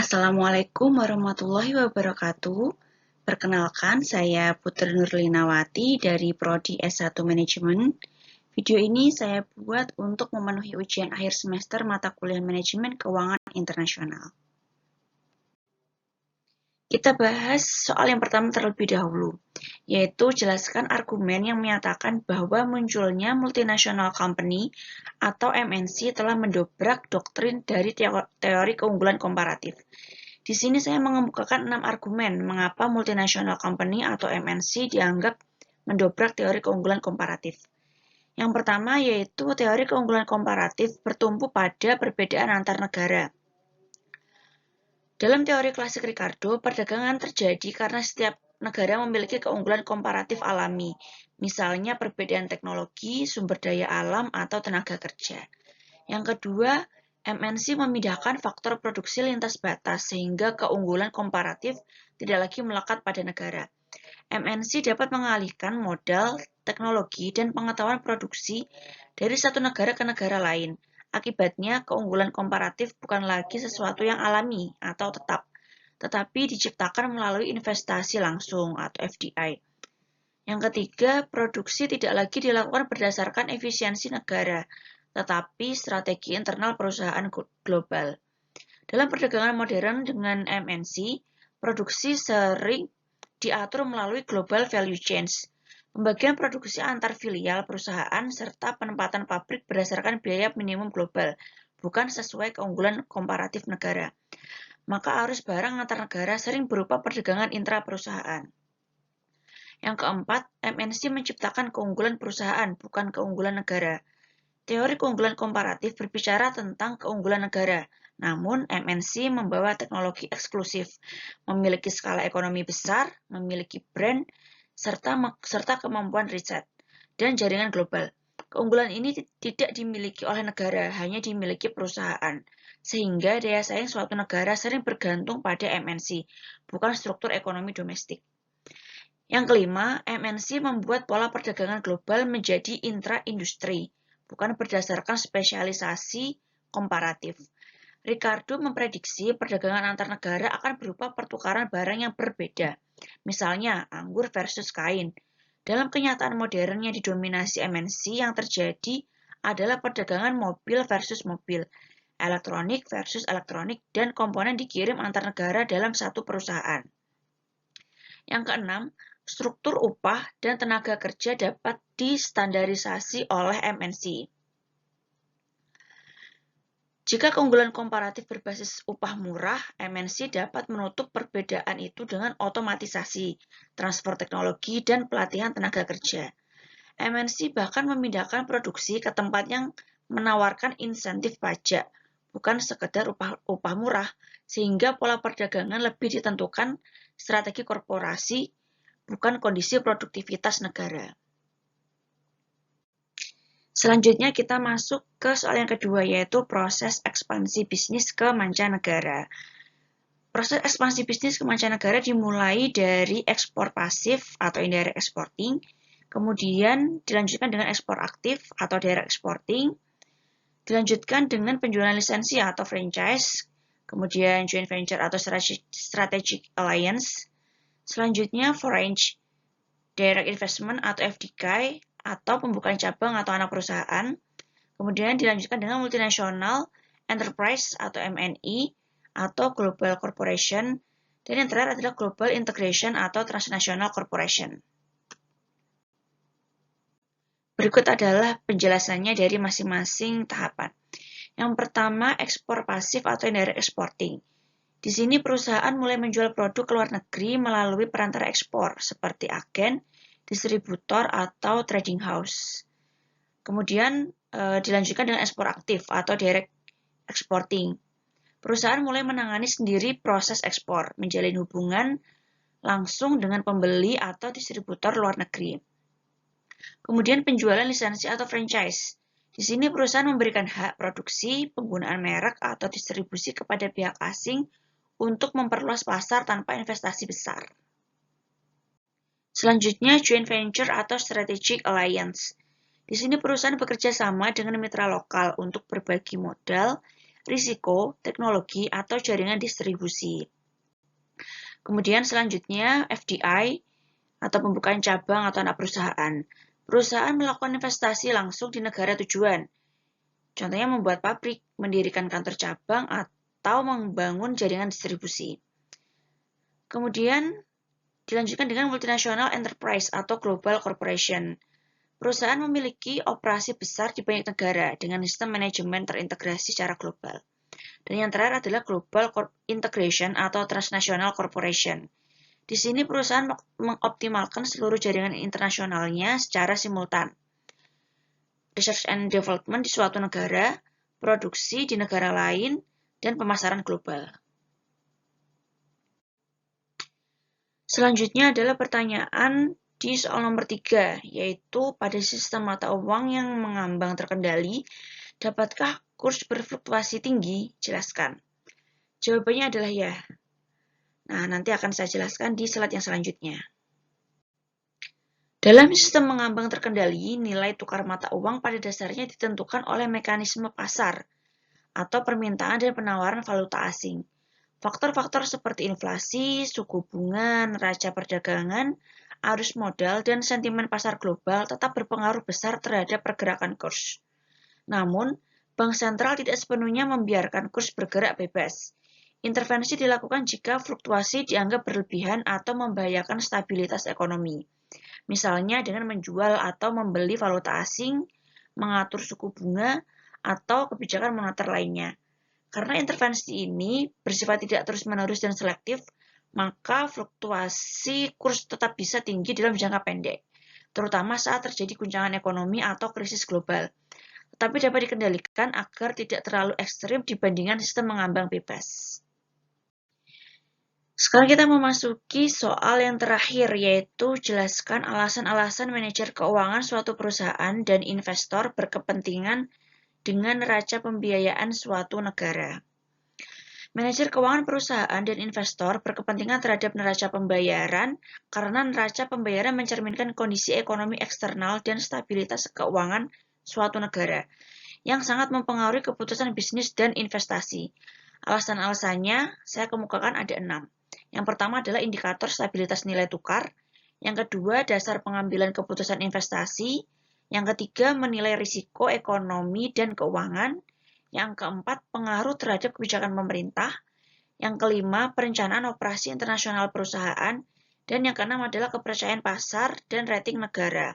Assalamualaikum warahmatullahi wabarakatuh. Perkenalkan, saya Putri Nurlinawati dari Prodi S1 Manajemen. Video ini saya buat untuk memenuhi ujian akhir semester mata kuliah Manajemen Keuangan Internasional. Kita bahas soal yang pertama terlebih dahulu, yaitu jelaskan argumen yang menyatakan bahwa munculnya multinational company atau MNC telah mendobrak doktrin dari teori keunggulan komparatif. Di sini saya mengemukakan 6 argumen mengapa multinational company atau MNC dianggap mendobrak teori keunggulan komparatif. Yang pertama yaitu teori keunggulan komparatif bertumpu pada perbedaan antar negara. Dalam teori klasik Ricardo, perdagangan terjadi karena setiap negara memiliki keunggulan komparatif alami, misalnya perbedaan teknologi, sumber daya alam, atau tenaga kerja. Yang kedua, MNC memindahkan faktor produksi lintas batas sehingga keunggulan komparatif tidak lagi melekat pada negara. MNC dapat mengalihkan modal, teknologi, dan pengetahuan produksi dari satu negara ke negara lain. Akibatnya, keunggulan komparatif bukan lagi sesuatu yang alami atau tetap, tetapi diciptakan melalui investasi langsung atau FDI. Yang ketiga, produksi tidak lagi dilakukan berdasarkan efisiensi negara, tetapi strategi internal perusahaan global. Dalam perdagangan modern dengan MNC, produksi sering diatur melalui global value chains, pembagian produksi antar filial perusahaan, serta penempatan pabrik berdasarkan biaya minimum global, bukan sesuai keunggulan komparatif negara. Maka arus barang antar negara sering berupa perdagangan intra-perusahaan. Yang keempat, MNC menciptakan keunggulan perusahaan, bukan keunggulan negara. Teori keunggulan komparatif berbicara tentang keunggulan negara, namun MNC membawa teknologi eksklusif, memiliki skala ekonomi besar, memiliki brand, serta kemampuan riset, dan jaringan global. Keunggulan ini tidak dimiliki oleh negara, hanya dimiliki perusahaan, sehingga daya saing suatu negara sering bergantung pada MNC, bukan struktur ekonomi domestik. Yang kelima, MNC membuat pola perdagangan global menjadi intra-industri, bukan berdasarkan spesialisasi komparatif. Ricardo memprediksi perdagangan antar negara akan berupa pertukaran barang yang berbeda, misalnya anggur versus kain. Dalam kenyataan modern yang didominasi MNC, yang terjadi adalah perdagangan mobil versus mobil, elektronik versus elektronik, dan komponen dikirim antar negara dalam satu perusahaan. Yang keenam, struktur upah dan tenaga kerja dapat distandarisasi oleh MNC. Jika keunggulan komparatif berbasis upah murah, MNC dapat menutup perbedaan itu dengan otomatisasi, transfer teknologi, dan pelatihan tenaga kerja. MNC bahkan memindahkan produksi ke tempat yang menawarkan insentif pajak, bukan sekedar upah murah, sehingga pola perdagangan lebih ditentukan strategi korporasi, bukan kondisi produktivitas negara. Selanjutnya kita masuk ke soal yang kedua, yaitu proses ekspansi bisnis ke mancanegara. Proses ekspansi bisnis ke mancanegara dimulai dari ekspor pasif atau indirect exporting, kemudian dilanjutkan dengan ekspor aktif atau direct exporting, dilanjutkan dengan penjualan lisensi atau franchise, kemudian joint venture atau strategic alliance, selanjutnya foreign direct investment atau FDI, atau pembukaan cabang atau anak perusahaan, kemudian dilanjutkan dengan multinational enterprise atau MNE, atau global corporation, dan yang terakhir adalah global integration atau transnational corporation. Berikut adalah penjelasannya dari masing-masing tahapan. Yang pertama, ekspor pasif atau indirect exporting. Di sini perusahaan mulai menjual produk ke luar negeri melalui perantara ekspor seperti agen, distributor, atau trading house. Kemudian dilanjutkan dengan ekspor aktif atau direct exporting. Perusahaan mulai menangani sendiri proses ekspor, menjalin hubungan langsung dengan pembeli atau distributor luar negeri. Kemudian penjualan lisensi atau franchise. Di sini perusahaan memberikan hak produksi, penggunaan merek, atau distribusi kepada pihak asing untuk memperluas pasar tanpa investasi besar. Selanjutnya, joint venture atau strategic alliance. Di sini perusahaan bekerja sama dengan mitra lokal untuk berbagi modal, risiko, teknologi, atau jaringan distribusi. Kemudian selanjutnya FDI atau pembukaan cabang atau anak perusahaan. Perusahaan melakukan investasi langsung di negara tujuan. Contohnya membuat pabrik, mendirikan kantor cabang, atau membangun jaringan distribusi. Kemudian dilanjutkan dengan multinational enterprise atau global corporation. Perusahaan memiliki operasi besar di banyak negara dengan sistem manajemen terintegrasi secara global. Dan yang terakhir adalah global integration atau transnational corporation. Di sini perusahaan mengoptimalkan seluruh jaringan internasionalnya secara simultan. Research and development di suatu negara, produksi di negara lain, dan pemasaran global. Selanjutnya adalah pertanyaan di soal nomor 3, yaitu pada sistem mata uang yang mengambang terkendali, dapatkah kurs berfluktuasi tinggi? Jelaskan. Jawabannya adalah ya. Nah, nanti akan saya jelaskan di slide yang selanjutnya. Dalam sistem mengambang terkendali, nilai tukar mata uang pada dasarnya ditentukan oleh mekanisme pasar atau permintaan dan penawaran valuta asing. Faktor-faktor seperti inflasi, suku bunga, neraca perdagangan, arus modal, dan sentimen pasar global tetap berpengaruh besar terhadap pergerakan kurs. Namun, bank sentral tidak sepenuhnya membiarkan kurs bergerak bebas. Intervensi dilakukan jika fluktuasi dianggap berlebihan atau membahayakan stabilitas ekonomi. Misalnya dengan menjual atau membeli valuta asing, mengatur suku bunga, atau kebijakan moneter lainnya. Karena intervensi ini bersifat tidak terus-menerus dan selektif, maka fluktuasi kurs tetap bisa tinggi dalam jangka pendek, terutama saat terjadi guncangan ekonomi atau krisis global. Tetapi dapat dikendalikan agar tidak terlalu ekstrim dibandingkan sistem mengambang bebas. Sekarang kita memasuki soal yang terakhir, yaitu jelaskan alasan-alasan manajer keuangan suatu perusahaan dan investor berkepentingan dengan neraca pembiayaan suatu negara. Manajer keuangan perusahaan dan investor berkepentingan terhadap neraca pembayaran karena neraca pembayaran mencerminkan kondisi ekonomi eksternal dan stabilitas keuangan suatu negara, yang sangat mempengaruhi keputusan bisnis dan investasi. Alasan-alasannya saya kemukakan ada 6. Yang pertama adalah indikator stabilitas nilai tukar, yang kedua dasar pengambilan keputusan investasi, yang ketiga menilai risiko ekonomi dan keuangan, yang keempat pengaruh terhadap kebijakan pemerintah, yang kelima perencanaan operasi internasional perusahaan, dan yang keenam adalah kepercayaan pasar dan rating negara.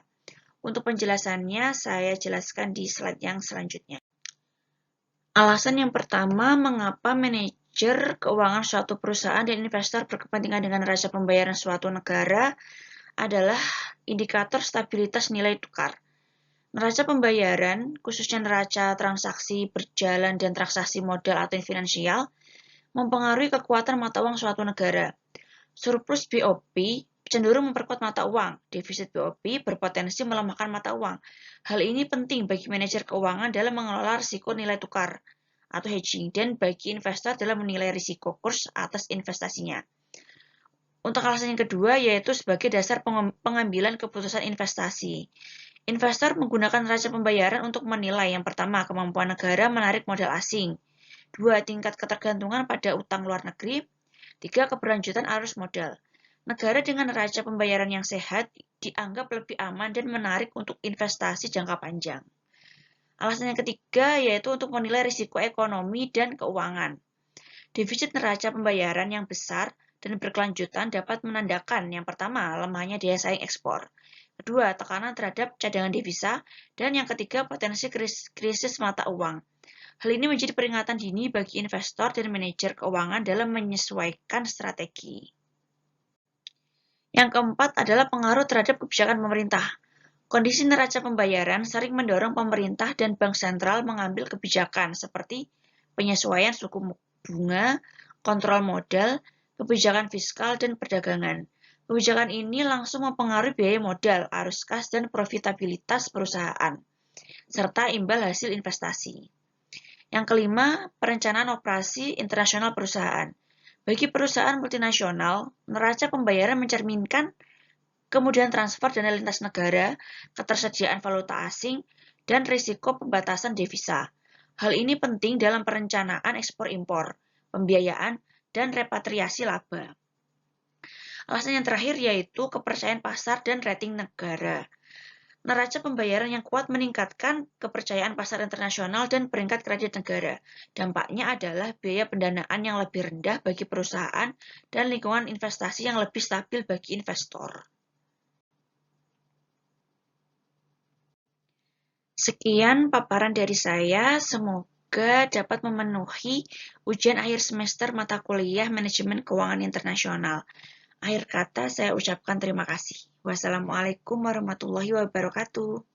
Untuk penjelasannya saya jelaskan di slide yang selanjutnya. Alasan yang pertama, mengapa manajer keuangan suatu perusahaan dan investor berkepentingan dengan neraca pembayaran suatu negara adalah indikator stabilitas nilai tukar. Neraca pembayaran, khususnya neraca transaksi berjalan dan transaksi modal atau finansial, mempengaruhi kekuatan mata uang suatu negara. Surplus BOP cenderung memperkuat mata uang, defisit BOP berpotensi melemahkan mata uang. Hal ini penting bagi manajer keuangan dalam mengelola risiko nilai tukar atau hedging dan bagi investor dalam menilai risiko kurs atas investasinya. Untuk alasan yang kedua yaitu sebagai dasar pengambilan keputusan investasi. Investor menggunakan neraca pembayaran untuk menilai yang pertama kemampuan negara menarik modal asing, 2 tingkat ketergantungan pada utang luar negeri, 3 keberlanjutan arus modal. Negara dengan neraca pembayaran yang sehat dianggap lebih aman dan menarik untuk investasi jangka panjang. Alasan yang ketiga yaitu untuk menilai risiko ekonomi dan keuangan. Defisit neraca pembayaran yang besar dan berkelanjutan dapat menandakan yang pertama lemahnya daya saing ekspor, kedua tekanan terhadap cadangan devisa, dan yang ketiga potensi krisis mata uang. Hal ini menjadi peringatan dini bagi investor dan manajer keuangan dalam menyesuaikan strategi. Yang keempat adalah pengaruh terhadap kebijakan pemerintah. Kondisi neraca pembayaran sering mendorong pemerintah dan bank sentral mengambil kebijakan seperti penyesuaian suku bunga, kontrol modal, kebijakan fiskal, dan perdagangan. Kebijakan ini langsung mempengaruhi biaya modal, arus kas, dan profitabilitas perusahaan, serta imbal hasil investasi. Yang kelima, perencanaan operasi internasional perusahaan. Bagi perusahaan multinasional, neraca pembayaran mencerminkan kemudian transfer dana lintas negara, ketersediaan valuta asing, dan risiko pembatasan devisa. Hal ini penting dalam perencanaan ekspor-impor, pembiayaan, dan repatriasi laba. Alasan yang terakhir yaitu kepercayaan pasar dan rating negara. Neraca pembayaran yang kuat meningkatkan kepercayaan pasar internasional dan peringkat kredit negara. Dampaknya adalah biaya pendanaan yang lebih rendah bagi perusahaan dan lingkungan investasi yang lebih stabil bagi investor. Sekian paparan dari saya, semoga dapat memenuhi ujian akhir semester mata kuliah Manajemen Keuangan Internasional. Akhir kata saya ucapkan terima kasih. Wassalamualaikum warahmatullahi wabarakatuh.